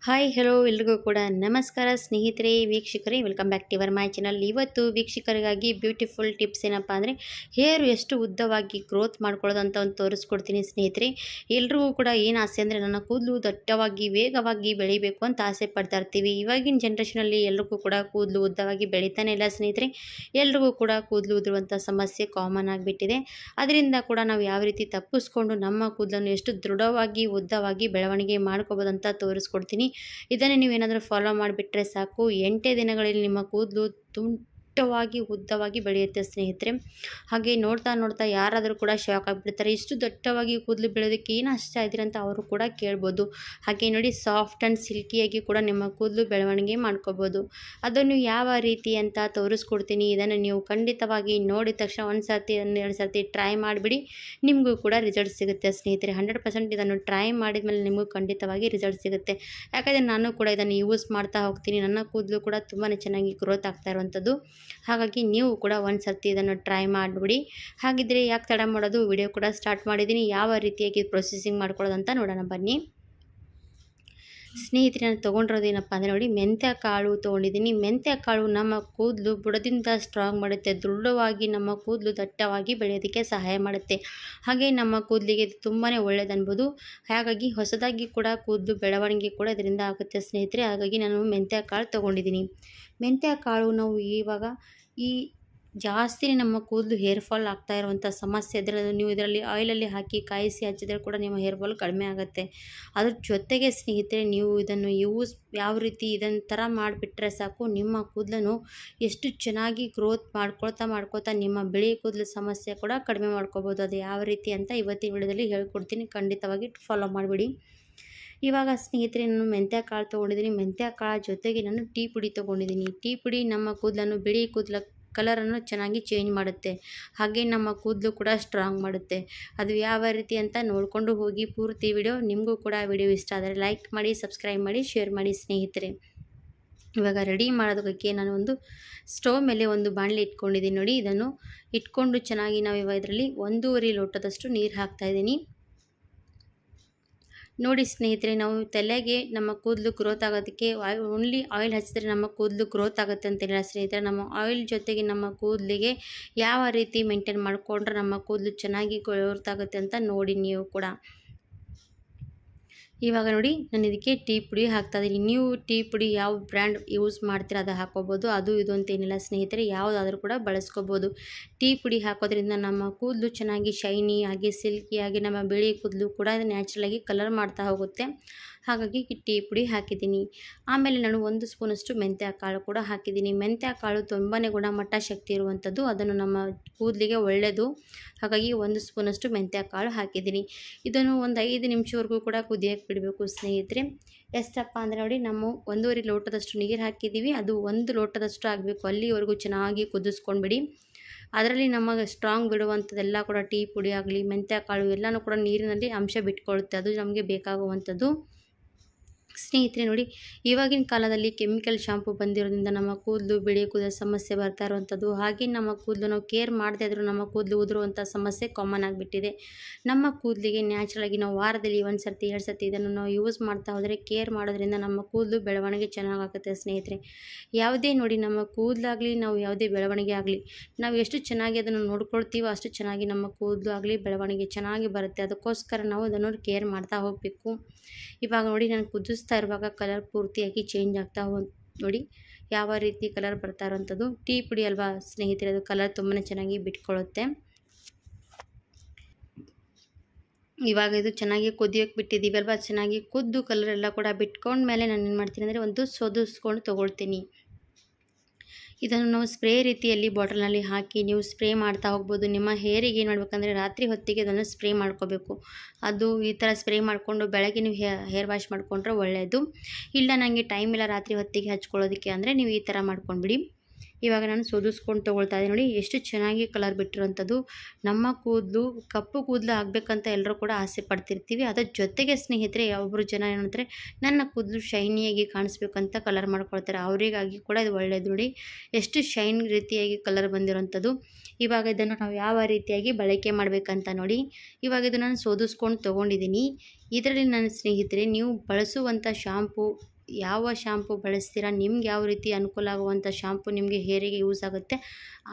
Hi hello ಎಲ್ರಿಗೂ ಕೂಡ ನಮಸ್ಕಾರ ಸ್ನೇಹಿತರೆ ವೀಕ್ಷಕರೇ, welcome back to my channel. ಇವತ್ತು ವೀಕ್ಷಕರಿಗಾಗಿ ಬ್ಯೂಟಿಫುಲ್ ಟಿಪ್ಸ್ ಏನಪ್ಪ ಅಂದರೆ ಹೇರ್ ಎಷ್ಟು ಉದ್ದವಾಗಿ ಗ್ರೋತ್ ಮಾಡ್ಕೊಳ್ಳೋದು ಅಂತ ಒಂದು ತೋರಿಸ್ಕೊಡ್ತೀನಿ ಸ್ನೇಹಿತರೆ. ಎಲ್ರಿಗೂ ಕೂಡ ಏನು ಆಸೆ ಅಂದರೆ ನನ್ನ ಕೂದಲು ದಟ್ಟವಾಗಿ ವೇಗವಾಗಿ ಬೆಳಿಬೇಕು ಅಂತ ಆಸೆ ಪಡ್ತಾ ಇರ್ತೀವಿ. ಇವಾಗಿನ ಜನ್ರೇಷನಲ್ಲಿ ಎಲ್ರಿಗೂ ಕೂಡ ಕೂದಲು ಉದ್ದವಾಗಿ ಬೆಳೀತಾನೆ ಇಲ್ಲ ಸ್ನೇಹಿತರೆ. ಎಲ್ರಿಗೂ ಕೂಡ ಕೂದಲು ಉದುರುವಂಥ ಸಮಸ್ಯೆ ಕಾಮನ್ ಆಗಿಬಿಟ್ಟಿದೆ. ಅದರಿಂದ ಕೂಡ ನಾವು ಯಾವ ರೀತಿ ತಪ್ಪಿಸ್ಕೊಂಡು ನಮ್ಮ ಕೂದಲನ್ನು ಎಷ್ಟು ದೃಢವಾಗಿ ಉದ್ದವಾಗಿ ಬೆಳವಣಿಗೆ ಮಾಡ್ಕೋಬೋದು ಅಂತ ತೋರಿಸ್ಕೊಡ್ತೀನಿ. ಇದನ್ನೇ ನೀವೇನಾದರೂ ಫಾಲೋ ಮಾಡಿಬಿಟ್ರೆ ಸಾಕು, 8 ದಿನಗಳಲ್ಲಿ ನಿಮ್ಮ ಕೂದಲು ದಟ್ಟವಾಗಿ ಉದ್ದವಾಗಿ ಬೆಳೆಯುತ್ತೆ ಸ್ನೇಹಿತರೆ. ಹಾಗೆ ನೋಡ್ತಾ ನೋಡ್ತಾ ಯಾರಾದರೂ ಕೂಡ ಶಾಕ್ ಆಗಿಬಿಡ್ತಾರೆ, ಇಷ್ಟು ದಟ್ಟವಾಗಿ ಕೂದಲು ಬೆಳೆಯೋದಕ್ಕೆ ಏನು ಹಚ್ತಾ ಇದ್ದೀರಿ ಅಂತ ಅವರು ಕೂಡ ಕೇಳ್ಬೋದು. ಹಾಗೆ ನೋಡಿ, ಸಾಫ್ಟ್ ಆ್ಯಂಡ್ ಸಿಲ್ಕಿಯಾಗಿ ಕೂಡ ನಿಮ್ಮ ಕೂದಲು ಬೆಳವಣಿಗೆ ಮಾಡ್ಕೋಬೋದು. ಅದನ್ನು ಯಾವ ರೀತಿ ಅಂತ ತೋರಿಸ್ಕೊಡ್ತೀನಿ. ಇದನ್ನು ನೀವು ಖಂಡಿತವಾಗಿ ನೋಡಿದ ತಕ್ಷಣ ಒಂದು ಸರ್ತಿ 2 ಸರ್ತಿ ಟ್ರೈ ಮಾಡಿಬಿಡಿ, ನಿಮಗೂ ಕೂಡ ರಿಸಲ್ಟ್ ಸಿಗುತ್ತೆ ಸ್ನೇಹಿತರೆ. 100% ಇದನ್ನು ಟ್ರೈ ಮಾಡಿದ ಮೇಲೆ ನಿಮಗೂ ಖಂಡಿತವಾಗಿ ರಿಸಲ್ಟ್ ಸಿಗುತ್ತೆ. ಯಾಕಂದರೆ ನಾನು ಕೂಡ ಇದನ್ನು ಯೂಸ್ ಮಾಡ್ತಾ ಹೋಗ್ತೀನಿ. ನನ್ನ ಕೂದಲು ಕೂಡ ತುಂಬಾ ಚೆನ್ನಾಗಿ ಗ್ರೋತ್ ಆಗ್ತಾ ಇರುವಂಥದ್ದು. ಹಾಗಾಗಿ ನೀವು ಕೂಡ ಒಂದು ಸರ್ತಿ ಇದನ್ನು ಟ್ರೈ ಮಾಡಿಬಿಡಿ. ಹಾಗಿದ್ದರೆ ಯಾಕೆ ತಡ ಮಾಡೋದು, ವಿಡಿಯೋ ಕೂಡ ಸ್ಟಾರ್ಟ್ ಮಾಡಿದ್ದೀನಿ. ಯಾವ ರೀತಿಯಾಗಿ ಪ್ರೊಸೆಸಿಂಗ್ ಮಾಡ್ಕೊಳ್ಳೋದು ಅಂತ ನೋಡೋಣ ಬನ್ನಿ ಸ್ನೇಹಿತರೆ. ನಾನು ತೊಗೊಂಡಿರೋದೇನಪ್ಪ ಅಂದರೆ ನೋಡಿ, ಮೆಂತ್ಯ ಕಾಳು ತೊಗೊಂಡಿದ್ದೀನಿ. ಮೆಂತ್ಯ ಕಾಳು ನಮ್ಮ ಕೂದಲು ಬುಡದಿಂದ ಸ್ಟ್ರಾಂಗ್ ಮಾಡುತ್ತೆ, ದೃಢವಾಗಿ ನಮ್ಮ ಕೂದಲು ದಟ್ಟವಾಗಿ ಬೆಳೆಯೋದಕ್ಕೆ ಸಹಾಯ ಮಾಡುತ್ತೆ. ಹಾಗೆ ನಮ್ಮ ಕೂದಲಿಗೆ ಇದು ತುಂಬಾ ಒಳ್ಳೆಯದನ್ಬೋದು. ಹಾಗಾಗಿ ಹೊಸದಾಗಿ ಕೂಡ ಕೂದಲು ಬೆಳವಣಿಗೆ ಕೂಡ ಇದರಿಂದ ಆಗುತ್ತೆ ಸ್ನೇಹಿತರೆ. ಹಾಗಾಗಿ ನಾನು ಮೆಂತ್ಯ ಕಾಳು ತೊಗೊಂಡಿದ್ದೀನಿ. ಮೆಂತ್ಯ ಕಾಳು ನಾವು ಇವಾಗ ಈ ಜಾಸ್ತಿ ನಮ್ಮ ಕೂದಲು ಹೇರ್ ಫಾಲ್ ಆಗ್ತಾ ಇರುವಂಥ ಸಮಸ್ಯೆ ಇದ್ದರೆ ನೀವು ಇದರಲ್ಲಿ ಆಯಿಲಲ್ಲಿ ಹಾಕಿ ಕಾಯಿಸಿ ಹಚ್ಚಿದ್ರೆ ಕೂಡ ನಿಮ್ಮ ಹೇರ್ ಫಾಲ್ ಕಡಿಮೆ ಆಗುತ್ತೆ. ಅದ್ರ ಜೊತೆಗೆ ಸ್ನೇಹಿತರೆ, ನೀವು ಇದನ್ನು ಯಾವ ರೀತಿ ಇದನ್ನ ಥರ ಮಾಡಿಬಿಟ್ರೆ ಸಾಕು, ನಿಮ್ಮ ಕೂದಲನ್ನು ಎಷ್ಟು ಚೆನ್ನಾಗಿ ಗ್ರೋತ್ ಮಾಡ್ಕೊಳ್ತಾ ನಿಮ್ಮ ಬಿಳಿ ಕೂದಲು ಸಮಸ್ಯೆ ಕೂಡ ಕಡಿಮೆ ಮಾಡ್ಕೋಬೋದು. ಅದು ಯಾವ ರೀತಿ ಅಂತ ಇವತ್ತಿನ ವಿಡಿಯೋದಲ್ಲಿ ಹೇಳ್ಕೊಡ್ತೀನಿ, ಖಂಡಿತವಾಗಿ ಫಾಲೋ ಮಾಡಿಬಿಡಿ. ಇವಾಗ ಸ್ನೇಹಿತರೆ, ನಾನು ಮೆಂತ್ಯ ಕಾಳು ತೊಗೊಂಡಿದ್ದೀನಿ. ಮೆಂತ್ಯ ಕಾಳು ಜೊತೆಗೆ ನಾನು ಟೀ ಪುಡಿ ತೊಗೊಂಡಿದ್ದೀನಿ. ಟೀ ಪುಡಿ ನಮ್ಮ ಕೂದಲನ್ನು, ಬಿಳಿ ಕೂದಲ ಕಲರನ್ನು ಚೆನ್ನಾಗಿ ಚೇಂಜ್ ಮಾಡುತ್ತೆ. ಹಾಗೆ ನಮ್ಮ ಕೂದಲು ಕೂಡ ಸ್ಟ್ರಾಂಗ್ ಮಾಡುತ್ತೆ. ಅದು ಯಾವ ರೀತಿ ಅಂತ ನೋಡಿಕೊಂಡು ಹೋಗಿ ಪೂರ್ತಿ ವಿಡಿಯೋ. ನಿಮಗೂ ಕೂಡ ವಿಡಿಯೋ ಇಷ್ಟ ಆದರೆ ಲೈಕ್ ಮಾಡಿ, ಸಬ್ಸ್ಕ್ರೈಬ್ ಮಾಡಿ, ಶೇರ್ ಮಾಡಿ ಸ್ನೇಹಿತರೆ. ಇವಾಗ ರೆಡಿ ಮಾಡೋದಕ್ಕೆ ನಾನು ಒಂದು ಸ್ಟವ್ ಮೇಲೆ ಒಂದು ಬಾಣಲೆ ಇಟ್ಕೊಂಡಿದ್ದೀನಿ ನೋಡಿ. ಇದನ್ನು ಇಟ್ಕೊಂಡು ಚೆನ್ನಾಗಿ ನಾವು ಇವಾಗ ಇದರಲ್ಲಿ 1.5 ಲೋಟದಷ್ಟು ನೀರು ಹಾಕ್ತಾಯಿದ್ದೀನಿ ನೋಡಿ ಸ್ನೇಹಿತರೆ. ನಾವು ತಲೆಗೆ ನಮ್ಮ ಕೂದಲು ಗ್ರೋತ್ ಆಗೋದಕ್ಕೆ ಓನ್ಲಿ ಆಯಿಲ್ ಹಚ್ಚಿದ್ರೆ ನಮ್ಮ ಕೂದಲು ಗ್ರೋತ್ ಆಗುತ್ತೆ ಅಂತಿಲ್ಲ ಸ್ನೇಹಿತರೆ. ನಮ್ಮ ಆಯಿಲ್ ಜೊತೆಗೆ ನಮ್ಮ ಕೂದಲಿಗೆ ಯಾವ ರೀತಿ ಮೇಂಟೈನ್ ಮಾಡಿಕೊಂಡ್ರೆ ನಮ್ಮ ಕೂದಲು ಚೆನ್ನಾಗಿ ಗ್ರೋತ್ ಆಗುತ್ತೆ ಅಂತ ನೋಡಿ ನೀವು ಕೂಡ. ಇವಾಗ ನೋಡಿ, ನಾನು ಇದಕ್ಕೆ ಟೀ ಪುಡಿ ಹಾಕ್ತಾಯಿದ್ದೀನಿ. ನೀವು ಟೀ ಪುಡಿ ಯಾವ ಬ್ರ್ಯಾಂಡ್ ಯೂಸ್ ಮಾಡ್ತೀರ ಅದು ಹಾಕ್ಕೋಬೋದು. ಅದು ಇದು ಅಂತೇನಿಲ್ಲ ಸ್ನೇಹಿತರೆ, ಯಾವುದಾದ್ರೂ ಕೂಡ ಬಳಸ್ಕೋಬೋದು. ಟೀ ಪುಡಿ ಹಾಕೋದ್ರಿಂದ ನಮ್ಮ ಕೂದಲು ಚೆನ್ನಾಗಿ ಶೈನಿ ಆಗಿ ಸಿಲ್ಕಿ ಆಗಿ ನಮ್ಮ ಬಿಳಿ ಕೂದಲು ಕೂಡ ನ್ಯಾಚುರಲಾಗಿ ಕಲರ್ ಮಾಡ್ತಾ ಹೋಗುತ್ತೆ. ಹಾಗಾಗಿ ಟೀ ಪುಡಿ ಹಾಕಿದ್ದೀನಿ. ಆಮೇಲೆ ನಾನು 1 ಸ್ಪೂನಷ್ಟು ಮೆಂತ್ಯ ಕಾಳು ಕೂಡ ಹಾಕಿದ್ದೀನಿ. ಮೆಂತ್ಯ ಕಾಳು ತುಂಬಾ ಗುಣಮಟ್ಟ ಶಕ್ತಿ ಇರುವಂಥದ್ದು, ಅದನ್ನು ನಮ್ಮ ಕೂದಲಿಗೆ ಒಳ್ಳೆಯದು. ಹಾಗಾಗಿ 1 ಸ್ಪೂನಷ್ಟು ಮೆಂತ್ಯ ಕಾಳು ಹಾಕಿದ್ದೀನಿ. ಇದನ್ನು ಒಂದು 5 ನಿಮಿಷವರೆಗೂ ಕೂಡ ಕುದಿಯೋಕ್ಕೆ ಬಿಡಬೇಕು ಸ್ನೇಹಿತರೆ. ಎಷ್ಟಪ್ಪ ಅಂದರೆ ನೋಡಿ, ನಾವು 1.5 ಲೋಟದಷ್ಟು ನೀರು ಹಾಕಿದ್ದೀವಿ, ಅದು 1 ಲೋಟದಷ್ಟು ಆಗಬೇಕು. ಅಲ್ಲಿವರೆಗೂ ಚೆನ್ನಾಗಿ ಕುದಿಸ್ಕೊಂಡ್ಬಿಡಿ. ಅದರಲ್ಲಿ ನಮಗೆ ಸ್ಟ್ರಾಂಗ್ ಬಿಡುವಂಥದ್ದೆಲ್ಲ ಕೂಡ ಟೀ ಪುಡಿ ಆಗಲಿ, ಮೆಂತ್ಯ ಕಾಳು ಎಲ್ಲನೂ ಕೂಡ ನೀರಿನಲ್ಲಿ ಅಂಶ ಬಿಟ್ಕೊಳ್ಳುತ್ತೆ. ಅದು ನಮಗೆ ಬೇಕಾಗುವಂಥದ್ದು ಸ್ನೇಹಿತರೆ. ನೋಡಿ, ಇವಾಗಿನ ಕಾಲದಲ್ಲಿ ಕೆಮಿಕಲ್ ಶಾಂಪು ಬಂದಿರೋದ್ರಿಂದ ನಮ್ಮ ಕೂದಲು, ಬಿಳಿ ಕೂದಲ ಸಮಸ್ಯೆ ಬರ್ತಾ ಇರುವಂಥದ್ದು. ಹಾಗೆ ನಮ್ಮ ಕೂದಲು ನಾವು ಕೇರ್ ಮಾಡದೇ ಇದ್ದರೂ ನಮ್ಮ ಕೂದಲು ಉದುರುವಂಥ ಸಮಸ್ಯೆ ಕಾಮನ್ ಆಗಿಬಿಟ್ಟಿದೆ. ನಮ್ಮ ಕೂದಲಿಗೆ ನ್ಯಾಚುರಲಾಗಿ ನಾವು ವಾರದಲ್ಲಿ 1 ಸರ್ತಿ 2 ಸರ್ತಿ ಇದನ್ನು ನಾವು ಯೂಸ್ ಮಾಡ್ತಾ ಹೋದರೆ, ಕೇರ್ ಮಾಡೋದ್ರಿಂದ ನಮ್ಮ ಕೂದಲು ಬೆಳವಣಿಗೆ ಚೆನ್ನಾಗಾಗುತ್ತೆ ಸ್ನೇಹಿತರೆ. ಯಾವುದೇ ನೋಡಿ, ನಮ್ಮ ಕೂದಲಾಗಲಿ, ನಾವು ಯಾವುದೇ ಬೆಳವಣಿಗೆ ಆಗಲಿ, ನಾವು ಎಷ್ಟು ಚೆನ್ನಾಗಿ ಅದನ್ನು ನೋಡ್ಕೊಳ್ತೀವೋ ಅಷ್ಟು ಚೆನ್ನಾಗಿ ನಮ್ಮ ಕೂದಲು ಆಗಲಿ ಬೆಳವಣಿಗೆ ಚೆನ್ನಾಗಿ ಬರುತ್ತೆ. ಅದಕ್ಕೋಸ್ಕರ ನಾವು ಇದನ್ನು ಕೇರ್ ಮಾಡ್ತಾ ಹೋಗಬೇಕು. ಇವಾಗ ನೋಡಿ, ನಾನು ಕುದಿಸ್ತಾ ಇರುವಾಗ ಕಲರ್ ಪೂರ್ತಿಯಾಗಿ ಚೇಂಜ್ ಆಗ್ತಾ ನೋಡಿ ಯಾವ ರೀತಿ ಕಲರ್ ಬರ್ತಾ ಇರೋವಂಥದ್ದು. ಟೀ ಪುಡಿ ಅಲ್ವಾ ಸ್ನೇಹಿತರೆ, ಅದು ಕಲರ್ ತುಂಬಾ ಚೆನ್ನಾಗಿ ಬಿಟ್ಕೊಳ್ಳುತ್ತೆ. ಇವಾಗ ಇದು ಚೆನ್ನಾಗಿ ಕುದಿಯೋಕ್ಕೆ ಬಿಟ್ಟಿದ್ದೀವಿ ಅಲ್ವಾ, ಚೆನ್ನಾಗಿ ಕುದ್ದು ಕಲರ್ ಎಲ್ಲ ಕೂಡ ಬಿಟ್ಕೊಂಡ್ಮೇಲೆ ನಾನು ಏನು ಮಾಡ್ತೀನಿ ಅಂದರೆ ಒಂದು ಸೋದಿಸ್ಕೊಂಡು ತೊಗೊಳ್ತೀನಿ. ಇದನ್ನು ನಾವು ಸ್ಪ್ರೇ ರೀತಿಯಲ್ಲಿ ಬಾಟಲ್ನಲ್ಲಿ ಹಾಕಿ ನೀವು ಸ್ಪ್ರೇ ಮಾಡ್ತಾ ಹೋಗ್ಬೋದು. ನಿಮ್ಮ ಹೇರಿಗೆ ಏನು ಮಾಡಬೇಕಂದ್ರೆ, ರಾತ್ರಿ ಹೊತ್ತಿಗೆ ಅದನ್ನು ಸ್ಪ್ರೇ ಮಾಡ್ಕೋಬೇಕು. ಅದು ಈ ಥರ ಸ್ಪ್ರೇ ಮಾಡಿಕೊಂಡು ಬೆಳಗ್ಗೆ ನೀವು ಹೇರ್ ವಾಶ್ ಮಾಡಿಕೊಂಡ್ರೆ ಒಳ್ಳೆಯದು. ಇಲ್ಲ ನನಗೆ ಟೈಮ್ ಇಲ್ಲ ರಾತ್ರಿ ಹೊತ್ತಿಗೆ ಹಚ್ಕೊಳ್ಳೋದಕ್ಕೆ ಅಂದರೆ ನೀವು ಈ ಥರ ಮಾಡ್ಕೊಂಡ್ಬಿಡಿ. ಇವಾಗ ನಾನು ಸೋದಿಸ್ಕೊಂಡು ತೊಗೊಳ್ತಾ ಇದ್ದೀನಿ ನೋಡಿ, ಎಷ್ಟು ಚೆನ್ನಾಗಿ ಕಲರ್ ಬಿಟ್ಟಿರೋವಂಥದ್ದು. ನಮ್ಮ ಕೂದಲು ಕಪ್ಪು ಕೂದಲು ಆಗಬೇಕಂತ ಎಲ್ಲರೂ ಕೂಡ ಆಸೆ ಪಡ್ತಿರ್ತೀವಿ. ಅದರ ಜೊತೆಗೆ ಸ್ನೇಹಿತರೆ, ಒಬ್ಬರು ಜನ ಏನಂದರೆ ನನ್ನ ಕೂದಲು ಶೈನಿಯಾಗಿ ಕಾಣಿಸ್ಬೇಕಂತ ಕಲರ್ ಮಾಡ್ಕೊಳ್ತಾರೆ. ಅವರಿಗಾಗಿ ಕೂಡ ಇದು ಒಳ್ಳೆಯದು. ನೋಡಿ ಎಷ್ಟು ಶೈನ್ ರೀತಿಯಾಗಿ ಕಲರ್ ಬಂದಿರೋವಂಥದ್ದು. ಇವಾಗ ಇದನ್ನು ನಾವು ಯಾವ ರೀತಿಯಾಗಿ ಬಳಕೆ ಮಾಡಬೇಕಂತ ನೋಡಿ. ಇವಾಗ ಇದು ನಾನು ಸೋದಿಸ್ಕೊಂಡು ತೊಗೊಂಡಿದ್ದೀನಿ. ಇದರಲ್ಲಿ ನನ್ನ ಸ್ನೇಹಿತರೆ, ನೀವು ಬಳಸುವಂಥ ಶಾಂಪು ಯಾವ ಶಾಂಪು ಬಳಸ್ತೀರಾ, ನಿಮ್ಗೆ ಯಾವ ರೀತಿ ಅನುಕೂಲ ಆಗುವಂಥ ಶಾಂಪು ನಿಮಗೆ ಹೇರಿಗೆ ಯೂಸ್ ಆಗುತ್ತೆ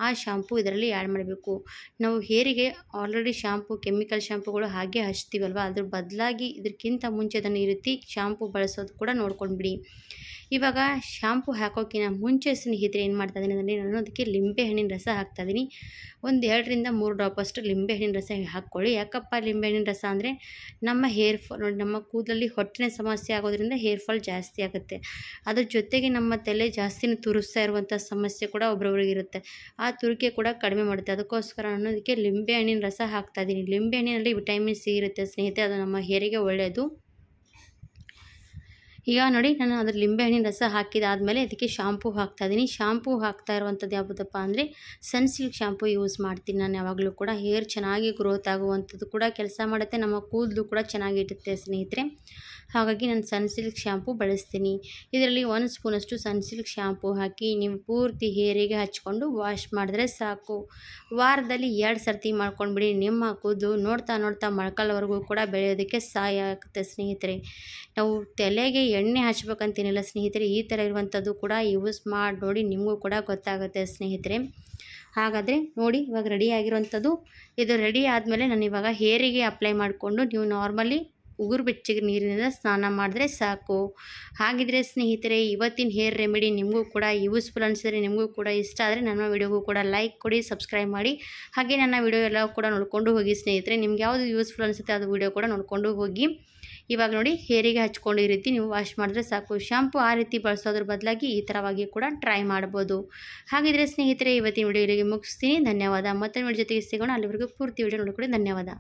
ಆ ಶಾಂಪು ಇದರಲ್ಲಿ ಆ್ಯಡ್ ಮಾಡಬೇಕು. ನಾವು ಹೇರಿಗೆ ಆಲ್ರೆಡಿ ಶಾಂಪು ಕೆಮಿಕಲ್ ಶಾಂಪುಗಳು ಹಾಗೆ ಹಚ್ತೀವಲ್ವ, ಅದ್ರ ಬದಲಾಗಿ ಇದಕ್ಕಿಂತ ಮುಂಚೆ ಅದನ್ನು ಈ ರೀತಿ ಶಾಂಪು ಬಳಸೋದು ಕೂಡ ನೋಡ್ಕೊಂಡ್ಬಿಡಿ. ಇವಾಗ ಶಾಂಪು ಹಾಕೋಕ್ಕಿಂತ ಮುಂಚೆ ಸ್ನೇಹಿತರೆ ಏನು ಮಾಡ್ತಾ ಇದ್ದೀನಿ ಅಂದರೆ ನಾನು ಅದಕ್ಕೆ ಲಿಂಬೆಹಣ್ಣಿನ ರಸ ಹಾಕ್ತಾಯಿದ್ದೀನಿ. ಒಂದು 2ರಿಂದ 3 ಡ್ರಾಪಷ್ಟು ಲಿಂಬೆಹಣ್ಣಿನ ರಸ ಹಾಕ್ಕೊಳ್ಳಿ. ಯಾಕಪ್ಪ ಲಿಂಬೆಹಣ್ಣಿನ ರಸ ಅಂದರೆ ನಮ್ಮ ಹೇರ್ ಫಾಲ್ ನೋಡಿ, ನಮ್ಮ ಕೂದಲಲ್ಲಿ ಹೊಟ್ಟಿನ ಸಮಸ್ಯೆ ಆಗೋದ್ರಿಂದ ಹೇರ್ ಫಾಲ್ ಜಾಸ್ತಿ ಆಗುತ್ತೆ. ಅದ್ರ ಜೊತೆಗೆ ನಮ್ಮ ತಲೆ ಜಾಸ್ತಿನೇ ತುರಿಸ್ತಾ ಇರುವಂಥ ಸಮಸ್ಯೆ ಕೂಡ ಒಬ್ಬೊಬ್ರಿಗೆ ಇರುತ್ತೆ. ಆ ತುರಿಕೆ ಕೂಡ ಕಡಿಮೆ ಮಾಡುತ್ತೆ. ಅದಕ್ಕೋಸ್ಕರ ನಾನು ಅದಕ್ಕೆ ಲಿಂಬೆಹಣ್ಣಿನ ರಸ ಹಾಕ್ತಾಯಿದ್ದೀನಿ. ಲಿಂಬೆಹಣ್ಣಿನಲ್ಲಿ ವಿಟಮಿನ್ ಸಿ ಇರುತ್ತೆ ಸ್ನೇಹಿತರೆ, ಅದು ನಮ್ಮ ಹೇರಿಗೆ ಒಳ್ಳೆಯದು. ಈಗ ನೋಡಿ, ನಾನು ಅದ್ರ ಲಿಂಬೆಹಣ್ಣಿನ ರಸ ಹಾಕಿದಾದಮೇಲೆ ಅದಕ್ಕೆ ಶಾಂಪೂ ಹಾಕ್ತಾಯಿದ್ದೀನಿ. ಶಾಂಪೂ ಹಾಕ್ತಾ ಇರುವಂಥದ್ದು ಯಾವುದಪ್ಪ ಅಂದರೆ ಸನ್ಸಿಲ್ಕ್ ಶಾಂಪೂ ಯೂಸ್ ಮಾಡ್ತೀನಿ ನಾನು ಯಾವಾಗಲೂ ಕೂಡ. ಹೇರ್ ಚೆನ್ನಾಗಿ ಗ್ರೋತ್ ಆಗುವಂಥದ್ದು ಕೂಡ ಕೆಲಸ ಮಾಡುತ್ತೆ, ನಮ್ಮ ಕೂದಲು ಕೂಡ ಚೆನ್ನಾಗಿರುತ್ತೆ ಸ್ನೇಹಿತರೆ. ಹಾಗಾಗಿ ನಾನು ಸನ್ಸಿಲ್ಕ್ ಶಾಂಪೂ ಬಳಸ್ತೀನಿ. ಇದರಲ್ಲಿ 1 ಸ್ಪೂನಷ್ಟು ಸನ್ಸಿಲ್ಕ್ ಶಾಂಪೂ ಹಾಕಿ ನೀವು ಪೂರ್ತಿ ಹೇರಿಗೆ ಹಚ್ಕೊಂಡು ವಾಶ್ ಮಾಡಿದ್ರೆ ಸಾಕು. ವಾರದಲ್ಲಿ 2 ಸರ್ತಿ ಮಾಡ್ಕೊಂಡ್ಬಿಡಿ. ನಿಮ್ಮ ಕೂದಲು ನೋಡ್ತಾ ನೋಡ್ತಾ ಮೊಳಕಾಲ್ವರೆಗೂ ಕೂಡ ಬೆಳೆಯೋದಕ್ಕೆ ಸಹಾಯ ಆಗುತ್ತೆ ಸ್ನೇಹಿತರೆ. ನಾವು ತಲೆಗೆ ಎಣ್ಣೆ ಹಚ್ಬೇಕಂತೇನಿಲ್ಲ ಸ್ನೇಹಿತರೆ, ಈ ಥರ ಇರುವಂಥದ್ದು ಕೂಡ ಯೂಸ್ ಮಾಡಿ ನೋಡಿ, ನಿಮಗೂ ಕೂಡ ಗೊತ್ತಾಗುತ್ತೆ ಸ್ನೇಹಿತರೆ. ಹಾಗಾದರೆ ನೋಡಿ, ಇವಾಗ ರೆಡಿ ಆಗಿರುವಂಥದ್ದು ಇದು ರೆಡಿ ಆದಮೇಲೆ ನಾನು ಇವಾಗ ಹೇರಿಗೆ ಅಪ್ಲೈ ಮಾಡಿಕೊಂಡು ನೀವು ನಾರ್ಮಲಿ ಉಗುರು ಬೆಚ್ಚಗೆ ನೀರಿನಿಂದ ಸ್ನಾನ ಮಾಡಿದ್ರೆ ಸಾಕು. ಹಾಗಿದ್ರೆ ಸ್ನೇಹಿತರೆ, ಇವತ್ತಿನ ಹೇರ್ ರೆಮಿಡಿ ನಿಮಗೂ ಕೂಡ ಯೂಸ್ಫುಲ್ ಅನಿಸಿದ್ರೆ, ನಿಮಗೂ ಕೂಡ ಇಷ್ಟ ಆದರೆ ನನ್ನ ವಿಡಿಯೋಗೂ ಕೂಡ ಲೈಕ್ ಕೊಡಿ, ಸಬ್ಸ್ಕ್ರೈಬ್ ಮಾಡಿ. ಹಾಗೆ ನನ್ನ ವಿಡಿಯೋ ಎಲ್ಲ ಕೂಡ ನೋಡಿಕೊಂಡು ಹೋಗಿ ಸ್ನೇಹಿತರೆ. ನಿಮ್ಗೆ ಯಾವುದು ಯೂಸ್ಫುಲ್ ಅನಿಸುತ್ತೆ ಅದು ವಿಡಿಯೋ ಕೂಡ ನೋಡಿಕೊಂಡು ಹೋಗಿ. ಇವಾಗ ನೋಡಿ, ಹೇರಿಗೆ ಹಚ್ಕೊಂಡು ಈ ರೀತಿ ನೀವು ವಾಶ್ ಮಾಡಿದ್ರೆ ಸಾಕು. ಶಾಂಪು ಆ ರೀತಿ ಬಳಸೋದ್ರ ಬದಲಾಗಿ ಈ ಥರವಾಗಿ ಕೂಡ ಟ್ರೈ ಮಾಡ್ಬೋದು. ಹಾಗಿದ್ರೆ ಸ್ನೇಹಿತರೆ, ಇವತ್ತಿನ ವಿಡಿಯೋ ಇಲ್ಲಿಗೆ ಮುಗಿಸ್ತೀನಿ. ಧನ್ಯವಾದ. ಮತ್ತೊಂದು ವಿಡಿಯೋ ಜೊತೆಗೆ ಸಿಗೋಣ. ಅಲ್ಲಿವರೆಗೂ ಪೂರ್ತಿ ವಿಡಿಯೋ ನೋಡಿಕೊಳ್ಳಿ. ಧನ್ಯವಾದ.